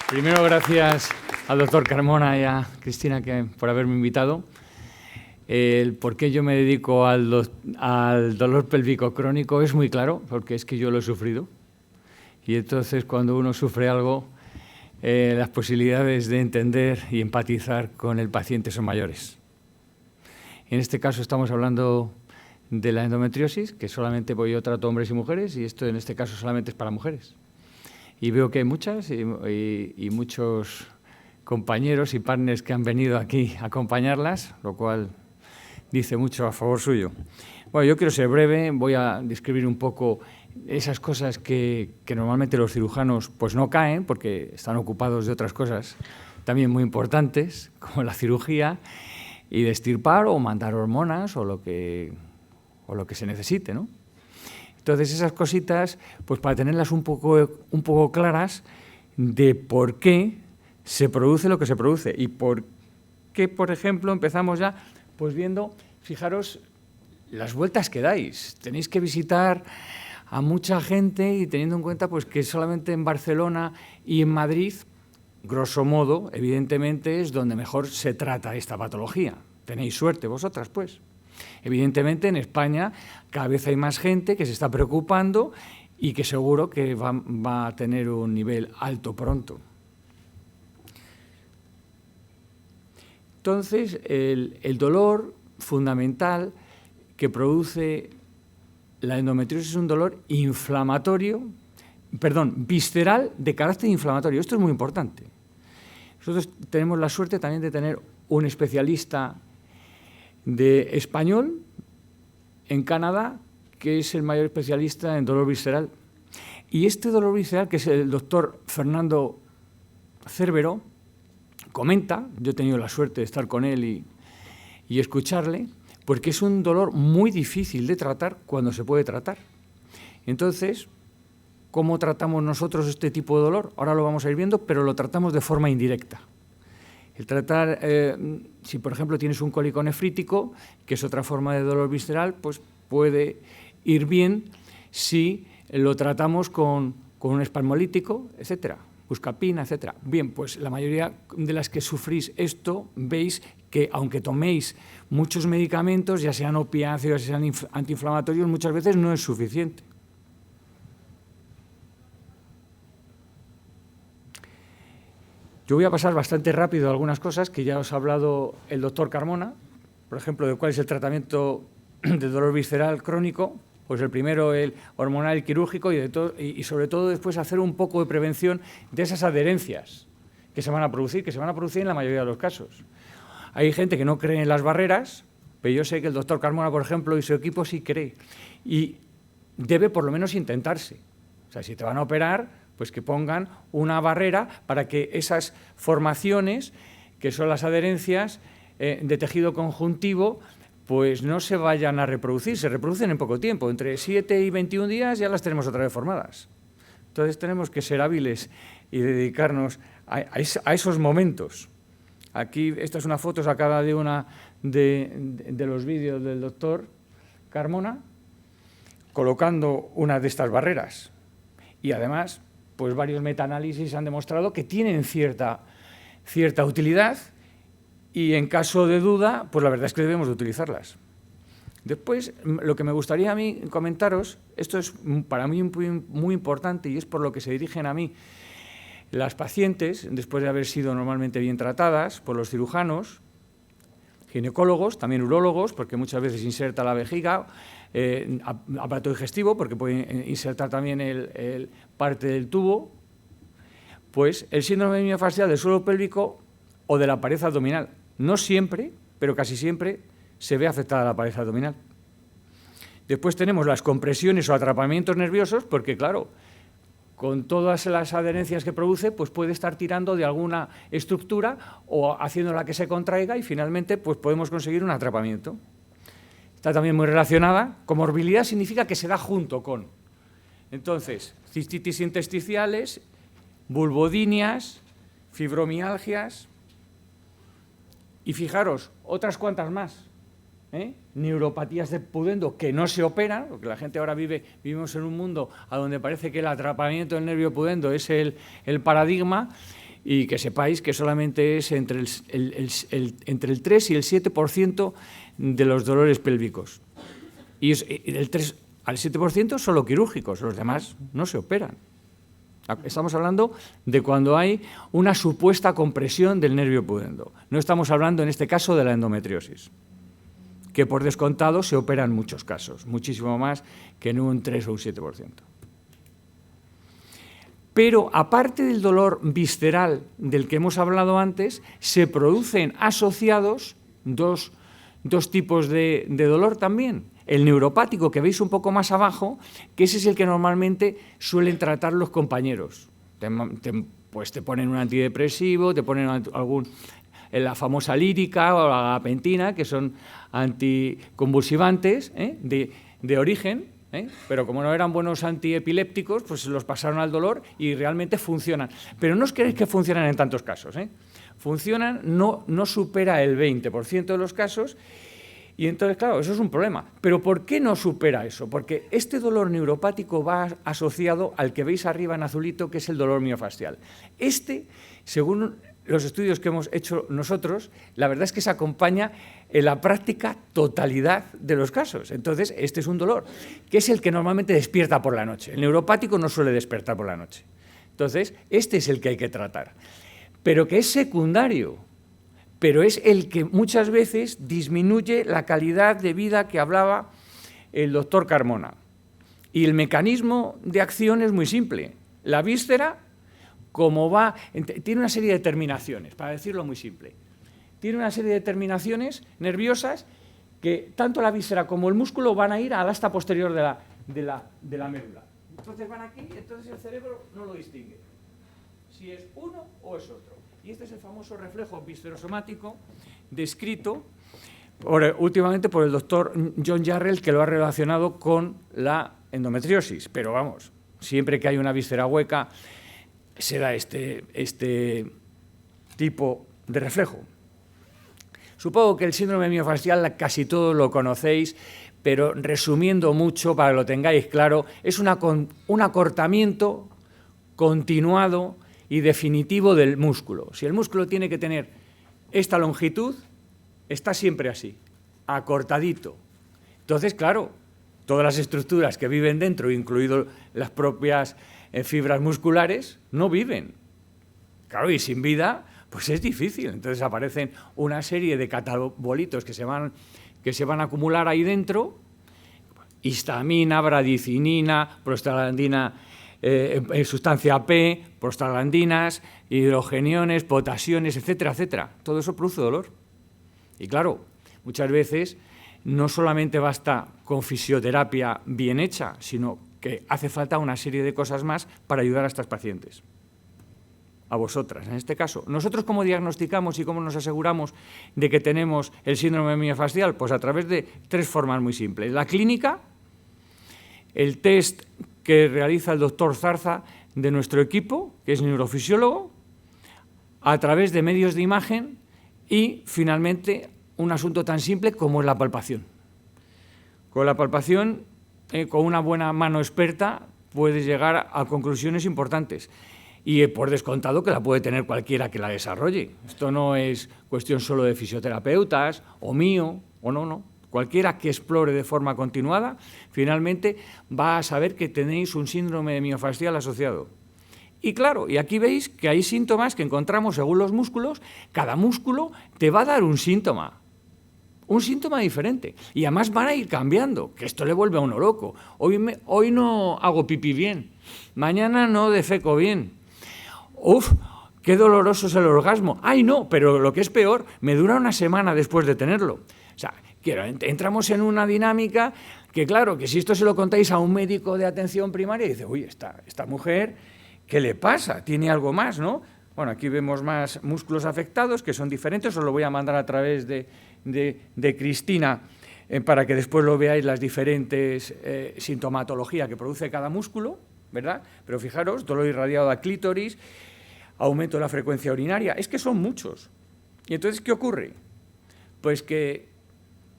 Primero, gracias al doctor Carmona y a Cristina por haberme invitado. El por qué yo me dedico al dolor pélvico crónico es muy claro, porque es que yo lo he sufrido. Y entonces, cuando uno sufre algo, las posibilidades de entender y empatizar con el paciente son mayores. En este caso estamos hablando de la endometriosis, que solamente yo trato hombres y mujeres, y esto en este caso solamente es para mujeres. Y veo que hay muchas y muchos compañeros y partners que han venido aquí a acompañarlas, lo cual dice mucho a favor suyo. Bueno, yo quiero ser breve, voy a describir un poco esas cosas que normalmente los cirujanos pues no caen porque están ocupados de otras cosas también muy importantes, como la cirugía, y de extirpar o mandar hormonas o lo que se necesite, ¿no? Entonces, esas cositas, pues para tenerlas un poco claras de por qué se produce lo que se produce y por qué, por ejemplo, empezamos ya pues viendo, fijaros, las vueltas que dais. Tenéis que visitar a mucha gente y teniendo en cuenta pues que solamente en Barcelona y en Madrid, grosso modo, evidentemente, es donde mejor se trata esta patología. Tenéis suerte vosotras, pues. Evidentemente, en España cada vez hay más gente que se está preocupando y que seguro que va a tener un nivel alto pronto. Entonces, el dolor fundamental que produce la endometriosis es un dolor visceral de carácter inflamatorio. Esto es muy importante. Nosotros tenemos la suerte también de tener un especialista de español en Canadá, que es el mayor especialista en dolor visceral. Y este dolor visceral, que es el doctor Fernando Cérvero, comenta, yo he tenido la suerte de estar con él y escucharle, porque es un dolor muy difícil de tratar cuando se puede tratar. Entonces, ¿cómo tratamos nosotros este tipo de dolor? Ahora lo vamos a ir viendo, pero lo tratamos de forma indirecta. El tratar, si por ejemplo tienes un cólico nefrítico, que es otra forma de dolor visceral, pues puede ir bien si lo tratamos con un espasmolítico, etcétera, buscapina, etcétera. Bien, pues la mayoría de las que sufrís esto, veis que aunque toméis muchos medicamentos, ya sean opiáceos, ya sean antiinflamatorios, muchas veces no es suficiente. Yo voy a pasar bastante rápido algunas cosas que ya os ha hablado el doctor Carmona, por ejemplo, de cuál es el tratamiento de dolor visceral crónico. Pues el primero, el hormonal y quirúrgico, y sobre todo después hacer un poco de prevención de esas adherencias que se van a producir en la mayoría de los casos. Hay gente que no cree en las barreras, pero yo sé que el doctor Carmona, por ejemplo, y su equipo sí cree, y debe por lo menos intentarse. O sea, si te van a operar, pues que pongan una barrera para que esas formaciones, que son las adherencias de tejido conjuntivo, pues no se vayan a reproducir, se reproducen en poco tiempo, entre 7 y 21 días ya las tenemos otra vez formadas. Entonces tenemos que ser hábiles y dedicarnos a esos momentos. Aquí, esta es una foto sacada de de los vídeos del doctor Carmona, colocando una de estas barreras. Y además, pues varios metaanálisis han demostrado que tienen cierta utilidad y en caso de duda, pues la verdad es que debemos de utilizarlas. Después, lo que me gustaría a mí comentaros, esto es para mí muy importante y es por lo que se dirigen a mí las pacientes, después de haber sido normalmente bien tratadas por los cirujanos, ginecólogos, también urólogos, porque muchas veces inserta la vejiga, aparato digestivo, porque puede insertar también parte del tubo, pues el síndrome miofascial del suelo pélvico o de la pared abdominal. No siempre, pero casi siempre se ve afectada la pared abdominal. Después tenemos las compresiones o atrapamientos nerviosos, porque claro, con todas las adherencias que produce, pues puede estar tirando de alguna estructura o haciéndola que se contraiga y finalmente pues podemos conseguir un atrapamiento. Está también muy relacionada. Comorbilidad significa que se da junto con. Entonces, cistitis intersticiales, vulvodinias, fibromialgias y fijaros, otras cuantas más. Neuropatías de pudendo que no se operan, porque la gente ahora vivimos en un mundo a donde parece que el atrapamiento del nervio pudendo es el paradigma, y que sepáis que solamente es entre el 3 y el 7% de los dolores pélvicos. Y del 3 al 7% solo quirúrgicos, los demás no se operan. Estamos hablando de cuando hay una supuesta compresión del nervio pudendo. No estamos hablando en este caso de la endometriosis, que por descontado se opera en muchos casos, muchísimo más que en un 3 o un 7%. Pero aparte del dolor visceral del que hemos hablado antes, se producen asociados dos tipos de dolor también. El neuropático, que veis un poco más abajo, que ese es el que normalmente suelen tratar los compañeros. Pues te ponen un antidepresivo, te ponen la famosa lírica o la gabapentina, que son anticonvulsivantes de origen, pero como no eran buenos antiepilépticos, pues los pasaron al dolor y realmente funcionan. Pero no os creéis que funcionan en tantos casos. Funcionan, no supera el 20% de los casos. Y entonces, claro, eso es un problema. ¿Pero por qué no supera eso? Porque este dolor neuropático va asociado al que veis arriba en azulito, que es el dolor miofascial. Según los estudios que hemos hecho nosotros, la verdad es que se acompaña en la práctica totalidad de los casos. Entonces, este es un dolor, que es el que normalmente despierta por la noche. El neuropático no suele despertar por la noche. Entonces, este es el que hay que tratar. Pero que es secundario, pero es el que muchas veces disminuye la calidad de vida que hablaba el doctor Carmona. Y el mecanismo de acción es muy simple. La víscera, tiene una serie de terminaciones, para decirlo muy simple. Tiene una serie de terminaciones nerviosas que tanto la víscera como el músculo van a ir al asta posterior de la médula. Entonces van aquí y entonces el cerebro no lo distingue si es uno o es otro. Y este es el famoso reflejo viscerosomático descrito últimamente por el doctor John Jarrell, que lo ha relacionado con la endometriosis. Pero vamos, siempre que hay una víscera hueca se da este tipo de reflejo. Supongo que el síndrome miofascial casi todos lo conocéis, pero resumiendo mucho para que lo tengáis claro, es un acortamiento continuado y definitivo del músculo. Si el músculo tiene que tener esta longitud, está siempre así, acortadito. Entonces, claro, todas las estructuras que viven dentro, incluido las propias fibras musculares, no viven. Claro, y sin vida, pues es difícil. Entonces aparecen una serie de catabolitos que se van a acumular ahí dentro, histamina, bradicinina, prostaglandina, sustancia P, prostaglandinas, hidrogeniones, potasiones, etcétera, etcétera. Todo eso produce dolor. Y claro, muchas veces no solamente basta con fisioterapia bien hecha, sino que hace falta una serie de cosas más para ayudar a estas pacientes. A vosotras, en este caso. ¿Nosotros cómo diagnosticamos y cómo nos aseguramos de que tenemos el síndrome miofascial? Pues a través de 3 formas muy simples. La clínica, el test que realiza el doctor Zarza de nuestro equipo, que es neurofisiólogo, a través de medios de imagen y, finalmente, un asunto tan simple como es la palpación. Con la palpación, con una buena mano experta, puedes llegar a conclusiones importantes. Y por descontado que la puede tener cualquiera que la desarrolle. Esto no es cuestión solo de fisioterapeutas o mío, o no. Cualquiera que explore de forma continuada, finalmente va a saber que tenéis un síndrome miofascial asociado. Y claro, y aquí veis que hay síntomas que encontramos según los músculos. Cada músculo te va a dar un síntoma diferente. Y además van a ir cambiando, que esto le vuelve a uno loco. Hoy no hago pipí bien, mañana no defeco bien. ¡Uf! ¡Qué doloroso es el orgasmo! ¡Ay, no! Pero lo que es peor, me dura una semana después de tenerlo. O sea, entramos en una dinámica que, claro, que si esto se lo contáis a un médico de atención primaria, dice, uy, esta mujer, ¿qué le pasa? Tiene algo más, ¿no? Bueno, aquí vemos más músculos afectados, que son diferentes, os lo voy a mandar a través de Cristina para que después lo veáis las diferentes sintomatología que produce cada músculo, ¿verdad? Pero fijaros, dolor irradiado a clítoris, aumento de la frecuencia urinaria, es que son muchos. ¿Y entonces qué ocurre? Pues que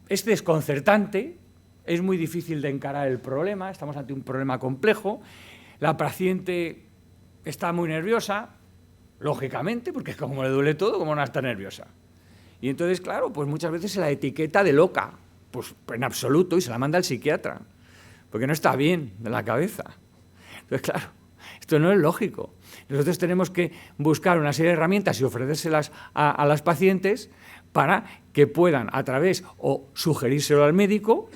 es desconcertante, es muy difícil de encarar el problema, estamos ante un problema complejo, la paciente está muy nerviosa, lógicamente, porque como le duele todo, como no está nerviosa. Y entonces, claro, pues muchas veces se la etiqueta de loca, pues en absoluto, y se la manda al psiquiatra, porque no está bien de la cabeza. Entonces, claro, esto no es lógico. Nosotros tenemos que buscar una serie de herramientas y ofrecérselas a las pacientes para que puedan, a través, o sugerírselo al médico,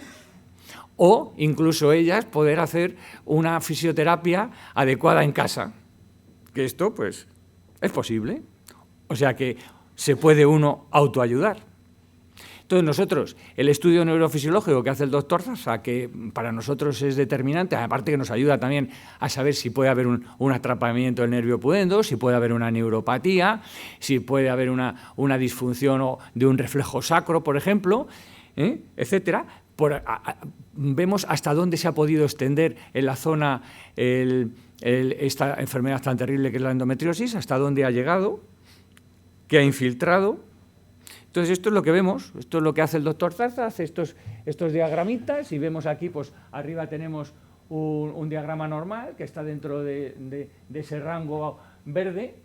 o incluso ellas poder hacer una fisioterapia adecuada en casa. Que esto, pues, es posible. O sea que se puede uno autoayudar. Entonces nosotros, el estudio neurofisiológico que hace el doctor Zarza, que para nosotros es determinante, aparte que nos ayuda también a saber si puede haber un atrapamiento del nervio pudendo, si puede haber una neuropatía, si puede haber una disfunción de un reflejo sacro, por ejemplo, etcétera. Vemos hasta dónde se ha podido extender en la zona esta enfermedad tan terrible que es la endometriosis, hasta dónde ha llegado, qué ha infiltrado. Entonces, esto es lo que vemos, esto es lo que hace el doctor Zarza, hace estos diagramitas, y vemos aquí, pues arriba tenemos un diagrama normal que está dentro de ese rango verde,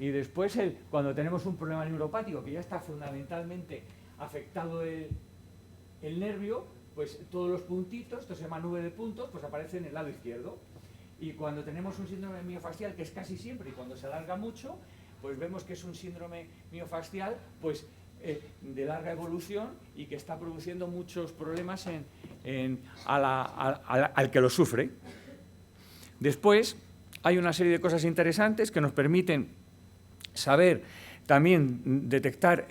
y después cuando tenemos un problema neuropático que ya está fundamentalmente afectado el nervio, pues todos los puntitos, esto se llama nube de puntos, pues aparecen en el lado izquierdo. Y cuando tenemos un síndrome miofascial, que es casi siempre, y cuando se alarga mucho, pues vemos que es un síndrome miofascial, pues de larga evolución y que está produciendo muchos problemas al que lo sufre. Después hay una serie de cosas interesantes que nos permiten saber también detectar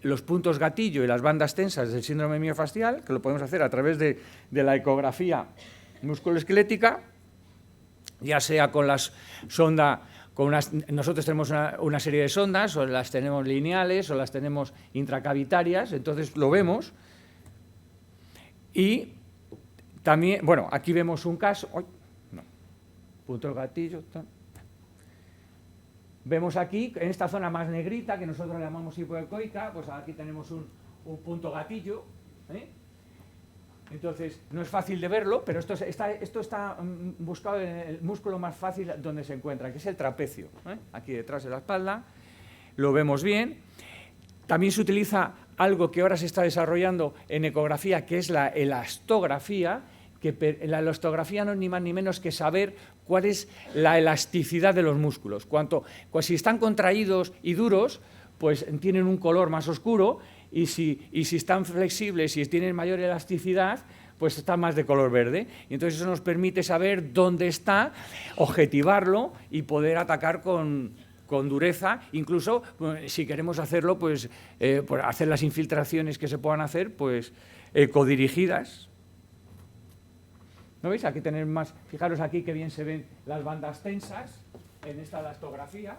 los puntos gatillo y las bandas tensas del síndrome miofascial, que lo podemos hacer a través de la ecografía musculoesquelética, ya sea con las sondas. Nosotros tenemos una serie de sondas, o las tenemos lineales o las tenemos intracavitarias, entonces lo vemos. Y también, bueno, aquí vemos un caso, punto de gatillo. Vemos aquí, en esta zona más negrita, que nosotros le llamamos hipoecoica, pues aquí tenemos un punto gatillo, Entonces, no es fácil de verlo, pero esto está buscado en el músculo más fácil donde se encuentra, que es el trapecio, aquí detrás de la espalda. Lo vemos bien. También se utiliza algo que ahora se está desarrollando en ecografía, que es la elastografía, que la elastografía no es ni más ni menos que saber cuál es la elasticidad de los músculos. Pues si están contraídos y duros, pues tienen un color más oscuro, y si están flexibles y tienen mayor elasticidad, pues están más de color verde. Y entonces eso nos permite saber dónde está, objetivarlo y poder atacar con dureza, incluso si queremos hacerlo, pues hacer las infiltraciones que se puedan hacer, pues codirigidas. ¿No veis? Aquí tenéis más, fijaros aquí que bien se ven las bandas tensas en esta elastografía.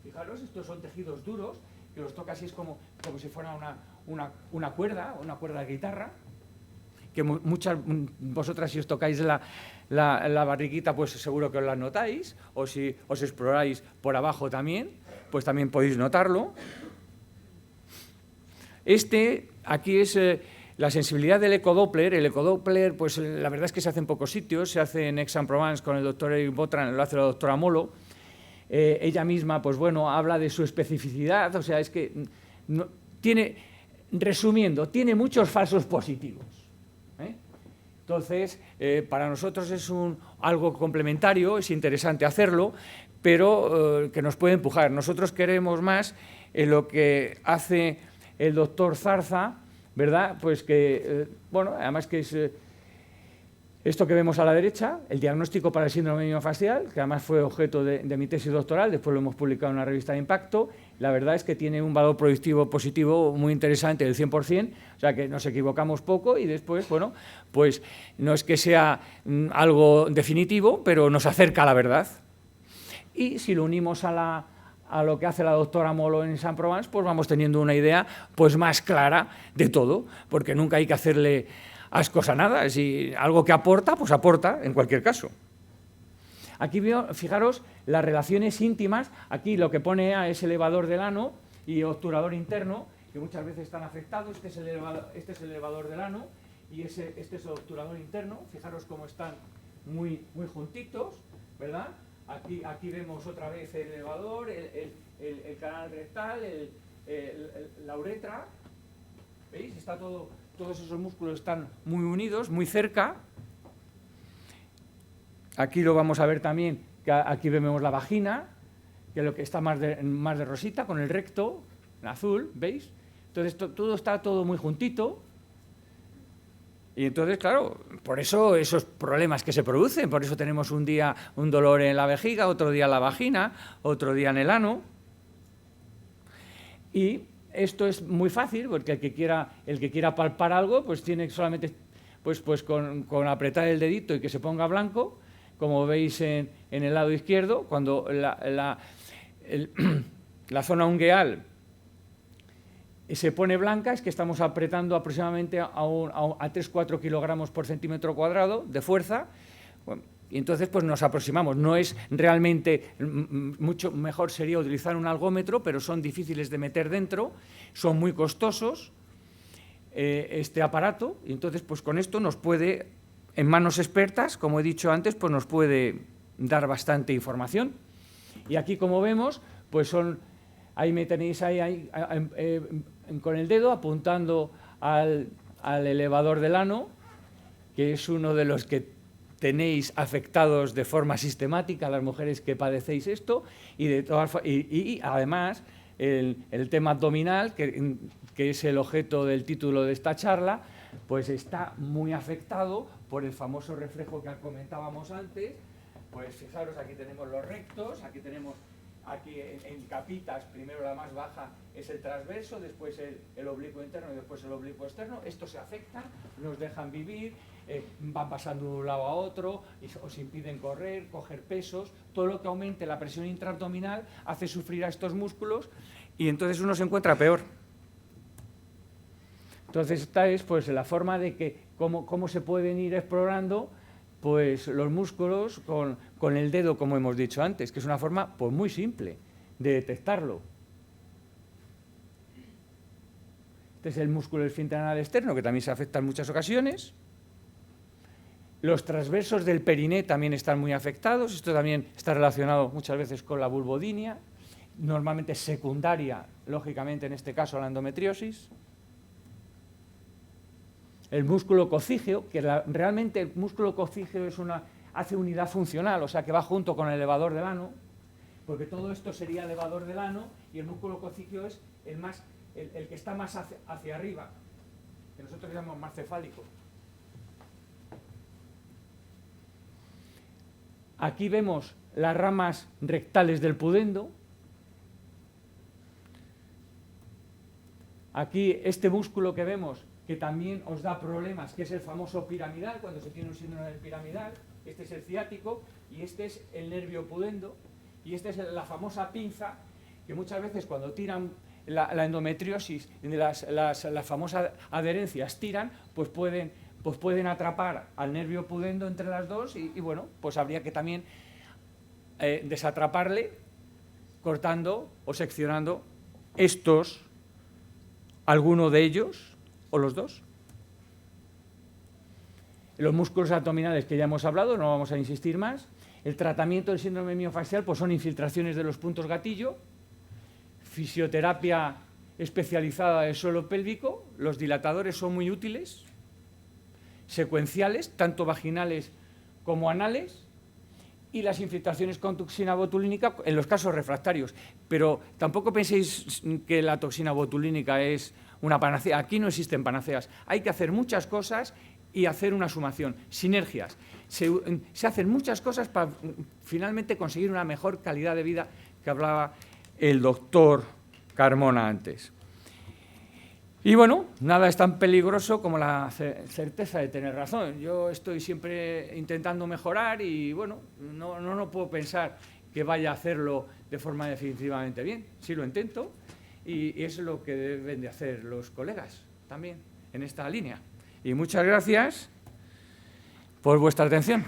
Fijaros, estos son tejidos duros, que los toca así, es como si fuera una cuerda de guitarra, que vosotras si os tocáis la barriguita, pues seguro que os la notáis, o si os exploráis por abajo también, pues también podéis notarlo. Aquí es la sensibilidad del ecodoppler. El ecodoppler, pues la verdad es que se hace en pocos sitios, se hace en Aix-en-Provence con el doctor Eric Botran, lo hace la doctora Molo. Ella misma, pues bueno, habla de su especificidad, o sea, es que resumiendo, tiene muchos falsos positivos. Entonces, para nosotros es algo complementario, es interesante hacerlo, pero que nos puede empujar. Nosotros queremos más lo que hace el doctor Zarza, ¿verdad? Pues que, bueno, además que es esto que vemos a la derecha, el diagnóstico para el síndrome miofascial, que además fue objeto de mi tesis doctoral, después lo hemos publicado en una revista de impacto. La verdad es que tiene un valor predictivo positivo muy interesante del 100%, o sea que nos equivocamos poco, y después, bueno, pues no es que sea algo definitivo, pero nos acerca a la verdad. Y si lo unimos a lo que hace la doctora Molo en Aix-en-Provence, pues vamos teniendo una idea pues más clara de todo, porque nunca hay que hacerle ascos a nada. Si algo que aporta, pues aporta en cualquier caso. Aquí fijaros las relaciones íntimas. Aquí lo que pone A es elevador del ano y obturador interno, que muchas veces están afectados. Este es el elevador del ano y este es el obturador interno. Fijaros cómo están muy juntitos, ¿verdad? Aquí vemos otra vez el elevador, el canal rectal, la uretra. ¿Veis? Todos esos músculos están muy unidos, muy cerca. Aquí lo vamos a ver también, que aquí vemos la vagina, que es lo que está más de rosita, con el recto, en azul, ¿veis? Entonces está todo muy juntito. Y entonces, claro, por eso esos problemas que se producen, por eso tenemos un día un dolor en la vejiga, otro día en la vagina, otro día en el ano. Y esto es muy fácil, porque el que quiera palpar algo, pues tiene solamente pues con apretar el dedito y que se ponga blanco, como veis en el lado izquierdo, cuando la zona ungueal se pone blanca, es que estamos apretando aproximadamente a 3-4 kilogramos por centímetro cuadrado de fuerza. Bueno, y entonces pues nos aproximamos. No es realmente, mucho mejor sería utilizar un algómetro, pero son difíciles de meter dentro, son muy costosos este aparato, y entonces pues con esto nos puede, en manos expertas, como he dicho antes, pues nos puede dar bastante información. Y aquí, como vemos, pues ahí me tenéis ahí con el dedo apuntando al elevador del ano, que es uno de los que tenéis afectados de forma sistemática, las mujeres que padecéis esto, y además el tema abdominal, que es el objeto del título de esta charla, pues está muy afectado por el famoso reflejo que comentábamos antes. Pues fijaros, aquí tenemos los rectos, aquí tenemos en capitas, primero la más baja es el transverso, después el oblicuo interno y después el oblicuo externo. Estos se afectan, nos dejan vivir, van pasando de un lado a otro, os impiden correr, coger pesos. Todo lo que aumente la presión intraabdominal hace sufrir a estos músculos y entonces uno se encuentra peor. Entonces esta es pues la forma de que cómo se pueden ir explorando pues los músculos con el dedo, como hemos dicho antes, que es una forma pues muy simple de detectarlo. Este es el músculo esfínter anal externo, que también se afecta en muchas ocasiones. Los transversos del periné también están muy afectados. Esto también está relacionado muchas veces con la vulvodinia, normalmente secundaria, lógicamente en este caso, a la endometriosis. El músculo cocígeo, que realmente el músculo cocígeo hace unidad funcional, o sea que va junto con el elevador del ano, porque todo esto sería elevador del ano y el músculo cocígeo es el que está más hacia arriba, que nosotros llamamos más cefálico. Aquí vemos las ramas rectales del pudendo. Aquí este músculo que vemos, que también os da problemas, que es el famoso piramidal, cuando se tiene un síndrome del piramidal. Este es el ciático y este es el nervio pudendo, y esta es la famosa pinza, que muchas veces cuando tiran la endometriosis, las famosas adherencias tiran, pues pueden atrapar al nervio pudendo entre las dos y bueno, pues habría que también desatraparle cortando o seccionando alguno de ellos o los dos. Los músculos abdominales que ya hemos hablado, no vamos a insistir más. El tratamiento del síndrome miofacial pues son infiltraciones de los puntos gatillo, fisioterapia especializada del suelo pélvico, los dilatadores son muy útiles, secuenciales, tanto vaginales como anales, y las infiltraciones con toxina botulínica en los casos refractarios. Pero tampoco penséis que la toxina botulínica es una panacea. Aquí no existen panaceas. Hay que hacer muchas cosas y hacer una sumación, sinergias. Se hacen muchas cosas para finalmente conseguir una mejor calidad de vida, que hablaba el doctor Carmona antes. Y bueno, nada es tan peligroso como la certeza de tener razón. Yo estoy siempre intentando mejorar y bueno, no puedo pensar que vaya a hacerlo de forma definitivamente bien. Sí lo intento y es lo que deben de hacer los colegas también en esta línea. Y muchas gracias por vuestra atención.